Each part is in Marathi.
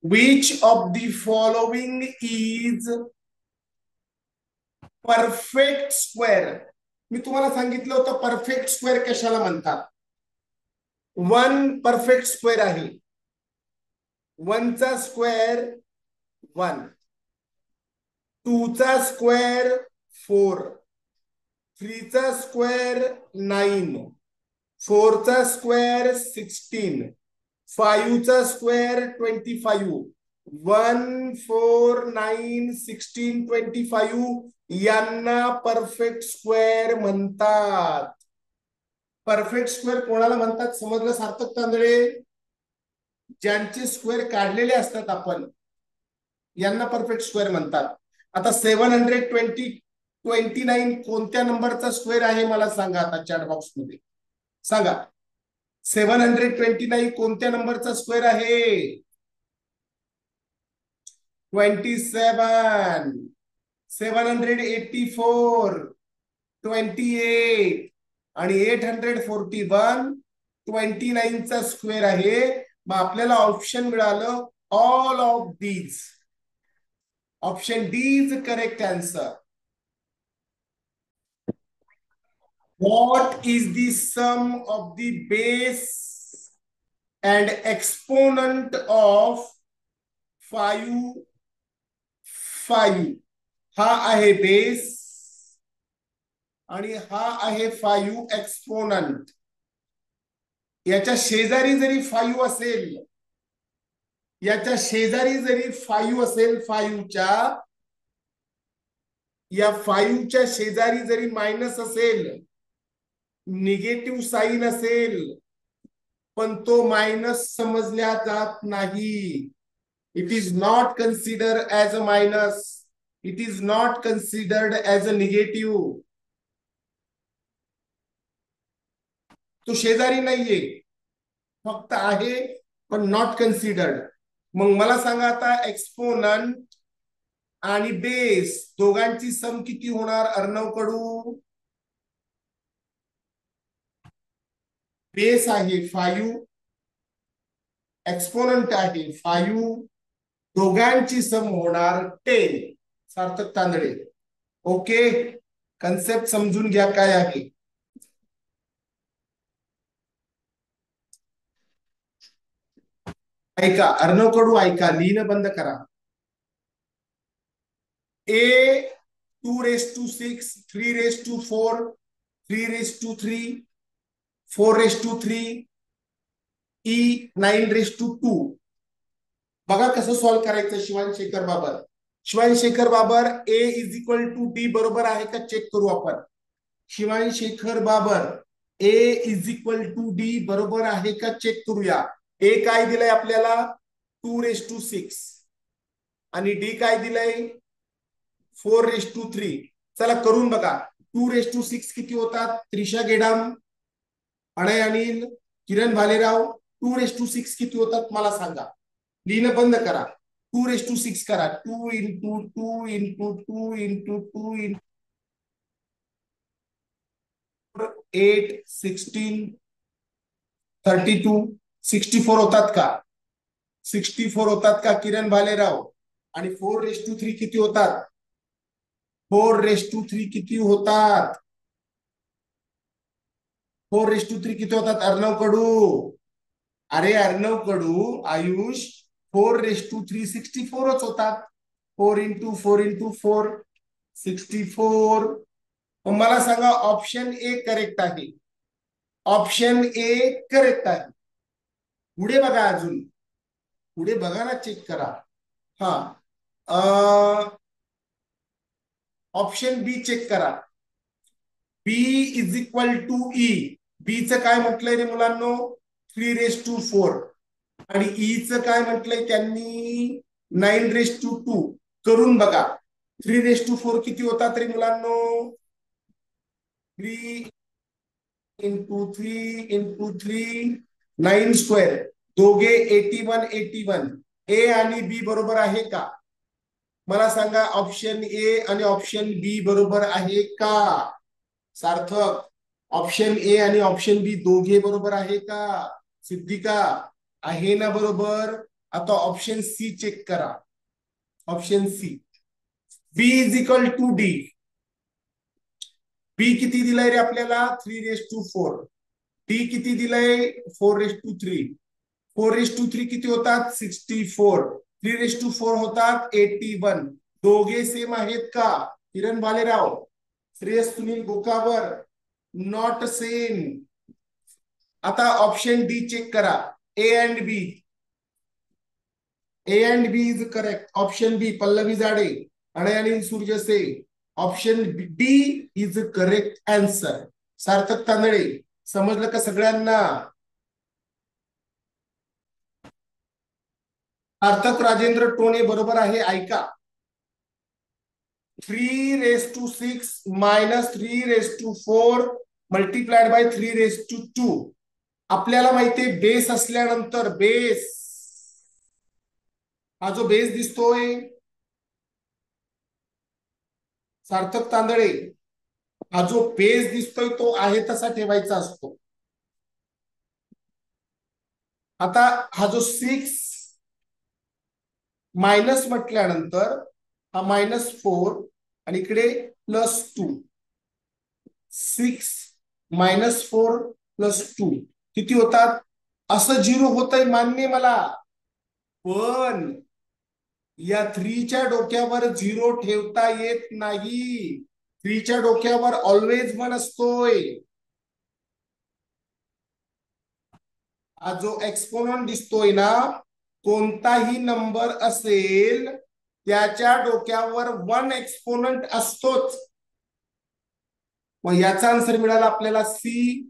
Which of the following is perfect square? मी तुम्हाला सांगितलं होतं परफेक्ट स्क्वेअर कशाला म्हणतात. 1 परफेक्ट स्क्वेअर आहे. 1 चा स्क्वेअर 1, 2 चा स्क्वेअर 4, 3 चा स्क्वेअर 9, 4 चा स्क्वेअर 16, 5 चा स्क्वेअर 25. 1, 4, 9, 16, 25 यांना परफेक्ट स्क्वेअर म्हणतात. परफेक्ट स्क्वेअर कोणाला म्हणतात समजलं सार्थक तांदळे? ज्यांचे स्क्वेअर काढलेले असतात आपण, यांना परफेक्ट स्क्वेअर म्हणतात. आता 729 कोणत्या नंबरचा स्क्वेअर आहे मला सांगा आता चॅट बॉक्स मध्ये सांगा. 729 कोणत्या नंबरचा स्क्वेअर आहे? 27. 784 28 आणि 841 29 चा स्क्वेअर आहे. मग आपल्याला ऑप्शन मिळालं all of these. Option D is correct answer. What is the sum of the base and exponent of 5? हा आहे बेस आणि हा आहे 5 एक्सपोनंट. याच्या शेजारी जरी 5 असेल, याच्या शेजारी जरी 5 असेल, 5च्या या 5च्या शेजारी जरी मायनस असेल, निगेटिव्ह साइन असेल, पण तो मायनस समजल्या जात नाही. It is not considered as a minus. It is not considered as a negative. तो शेजारी नाहीये, फक्त आहे पण नॉट कन्सिडर्ड. मग मला सांगा आता एक्सपोनंट आणि बेस दोघांची सम किती होणार अर्णव कडू? बेस आहे 5, एक्सपोनंट आहे 5, दोघांची सम होणार 10. सार्थक तांदळे ओके. कन्सेप्ट समजून घ्या काय आहे. ऐका अर्णव कडू, ऐका, लिहिणं बंद करा. A 2⁶, 3⁴, 3�3, 4�3, E 9⁵2. बघा कसं सॉल्व्ह करायचं. Shivani Shekhar Babar, Shivani Shekhar Babar, A is equal to D बरोबर आहे का चेक करू आपण. Shivani Shekhar Babar, A is equal to D बरोबर आहे का चेक करूया. A काय दिलंय आपल्याला? 2⁶. आणि डी काय दिलंय? 4�3. चला करून बघा. 2⁶ किती होतात? त्रिशा गेडाम, अणय अनिल, किरण भालेराव, 2⁶ किती होतात मला सांगा. लिहिणं बंद करा. 2⁶ करा. 2 इंटू 2 इंटू 2 इंटू 2 इंटू 8 16 32 64 होतात का? 64 होतात का किरण भालेराव? आणि 4�3 किती होतात? 4�3 किती होतात? 4�3 किती होतात अर्णव कडू? अरे अर्णव कडू, आयुष, 4�3 64 होतात. 4 इंटू 4 इंटू 4 64. मला सांगा ऑप्शन ए करेक्ट आहे. ऑप्शन ए करेक्ट आहे. पुढे बघा, अजून पुढे बघा ना, चेक करा. हा ऑप्शन बी चेक करा. बी इज इक्वल टू ई. बी चं काय म्हटलंय रे मुलांनो? 3⁴. आणि ई चं काय म्हटलंय त्यांनी? 9⁵2. करून बघा. 3⁴ किती होतात रे मुलांनो? 3 इंटू 3 इंटू 3 9². दोघे 81. ए आणि बी बरोबर आहे का? मला सांगा ऑप्शन ए आणि ऑप्शन बी बरोबर आहे का? सार्थक, ऑप्शन ए आणि ऑप्शन बी दोघे बरोबर आहे का? सिद्धिका, आहे ना बरोबर? आता ऑप्शन सी चेक करा. Option C B is equal to D. B किती दिलंय रे आपल्याला 3^4. डी किती दिलंय 4^3. 4^3 किती होतात 64. 3^4 होतात 81. दोघे सेम आहेत का किरण भालेराव, श्रेयस सुनील गोकावर? Not same. आता ऑप्शन डी चेक करा. A and B. A and B is correct. Option B Pallavi Jade आणि Anil Suryase. Option D is correct answer. Sarthak Tandale समजलं का सगळ्यांना? सार्थक राजेंद्र टोणे बरोबर आहे, ऐका. 3^6 - 3^4 मल्टिप्लाइड बाय 3^2. आपल्याला माहितीये बेस असल्यानंतर बेस, हा जो बेस दिसतोय सार्थक तांदळे, हा जो बेस दिसतोय तो आहे तसा ठेवायचा असतो. आता हा जो 6 मायनस म्हटल्यानंतर हा -4 आणि इकडे +2. 6 - 4 + 2 किती होतात? असं 0 होतंय मान्य मला, पण या 3च्या डोक्यावर 0 ठेवता येत नाही. 3च्या डोक्यावर ऑलवेज 1 असतोय. हा जो एक्सपोनंट दिसतोय ना, कोणताही नंबर असेल त्याच्या डोक्यावर 1 एक्सपोनंट असतोच. मग याचा आन्सर मिळाला आपल्याला सी.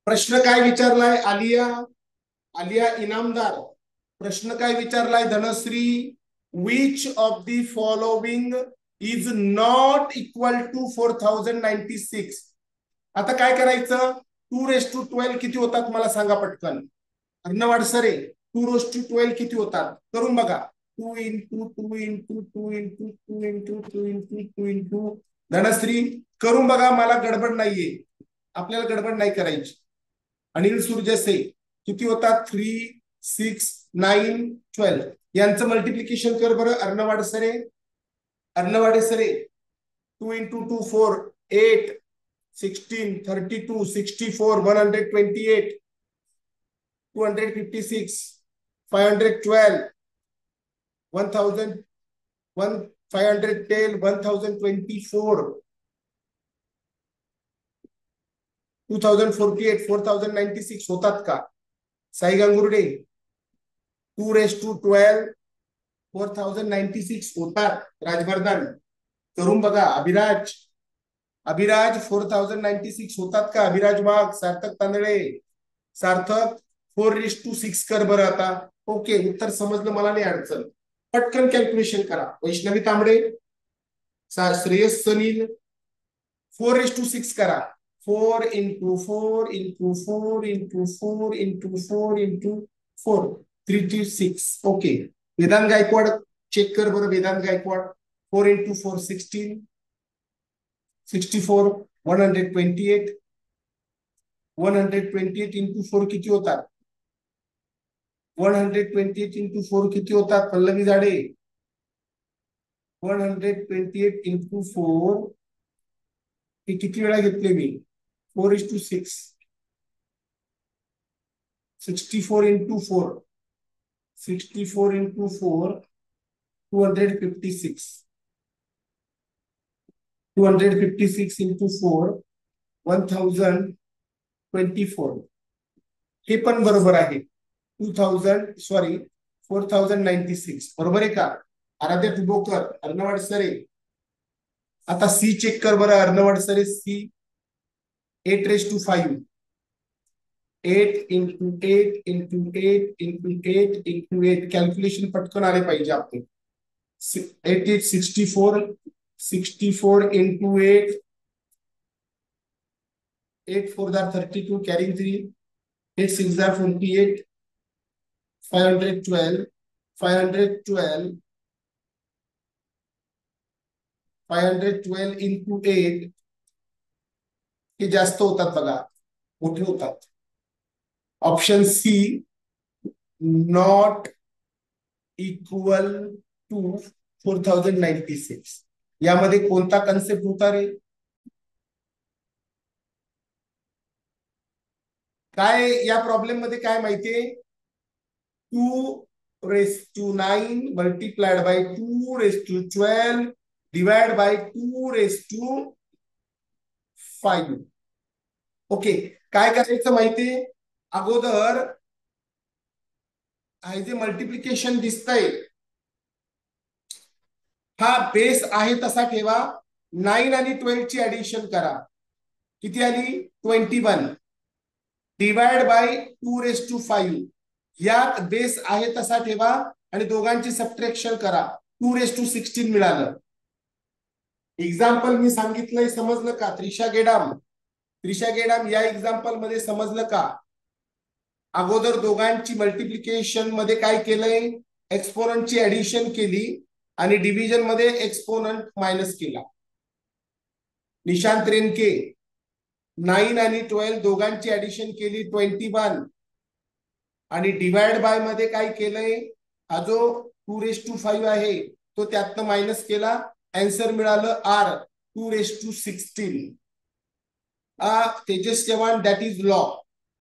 प्रश्न काय विचारलाय आलिया? आलिया इनामदार प्रश्न काय विचारलाय? Dhanashree, which of the following is not equal to 4096. आता काय करायचं? 2^12 किती होतात मला सांगा पटकन. अर्णवाड सरे 2^12 किती होतात करून बघा. 2 × 2 × 2 × 2 × 2 × 2 × धनश्री करून बघा, मला गडबड नाहीये, आपल्याला गडबड नाही करायची. अनिल सूर्यसे किती होतात? 3, 6, 9, 12. यांचं मल्टिप्लिकेशन कर बरं अर्णवाड सरे. अर्णवाडे सरे 2 × 2 4 8 16 32 64 128 256 512 1000 510 1024 2048 4096 होतात का? साई गांगुर्डे 2^12 4096 होतात. राजवर्धन करून बघा. अभिराज 4096 होतात का? अभिराज वाघ, सार्थक तांदळे, सार्थक 4^6 कर बरं आता. ओके, उत्तर समजलं मला, नाही अडचण. पटकन कॅल्क्युलेशन करा. वैष्णवी तांबडे, श्रेयस सनील 4^6 करा. 4 × 4 × 4 × 4 × 4 × 4 3×6. ओके. वेदांत गायकवाड चेक कर बरं. वेदांत गायकवाड 4 × 4 16 64 128 128 × 4 किती होतात? 128 × 4 किती होतात? पल्लवी जाडे 128 × 4 हे किती वेळा घेतले मी? 4:6. 64 × 4 64 × 4 256. 256 × 4 1024. हे पण बरोबर आहे. 4096 बरोबर आहे का? आराध्य तुबोकर, अर्णवाड सरे. आता सी चेक कर बरं अर्णवाड सरे. सी 8^5 8 × 8 × 8 × 8 × 8 कॅल्क्युलेशन पटकन आले पाहिजे आपले. 8 8 64 64 × 8 8 4 32 carrying 3 8 6 48 512 512 512 × 8 हे जास्त होतात बघा, मोठे होतात. Option C not equal to 4096. यामध्ये कोणता कन्सेप्ट होता रे? काय या प्रॉब्लेम मध्ये काय माहितीये? 2⁻9 multiplied by 2⁻12 divide by 2⁻5. Okay, काय करायचं माहितीये? अगोदर हे जे मल्टिप्लिकेशन दिसतंय हा बेस आहे तसा ठेवा. 9 आणि 12 ची ऍडिशन करा. किती आली? 21 डिवाइड बाय 2⁻5. यात बेस आहे तसा ठेवा आणि दोघांची सबट्रॅक्शन करा. 2⁻16 मिळालं. एक्झाम्पल मी सांगितलंय, समजलं का? त्रिशा गेडाम या एक्झाम्पल मध्ये समजलं का? अगोदर दोघांची मल्टिप्लिकेशन मध्ये काय केलंय? एक्सपोनंटची ऍडिशन केली आणि डिव्हिजन मध्ये एक्सपोनंट मायनस केला. निशांत रेणके 9 आणि 12 दोघांची ऍडिशन केली 21 आणि डिवाइड बाय मध्ये काय केलंय? हा जो 2⁻5 आहे तो त्यातनं मायनस केला. आन्सर मिळालं are 2⁻16. Tejas Chavan, that is law.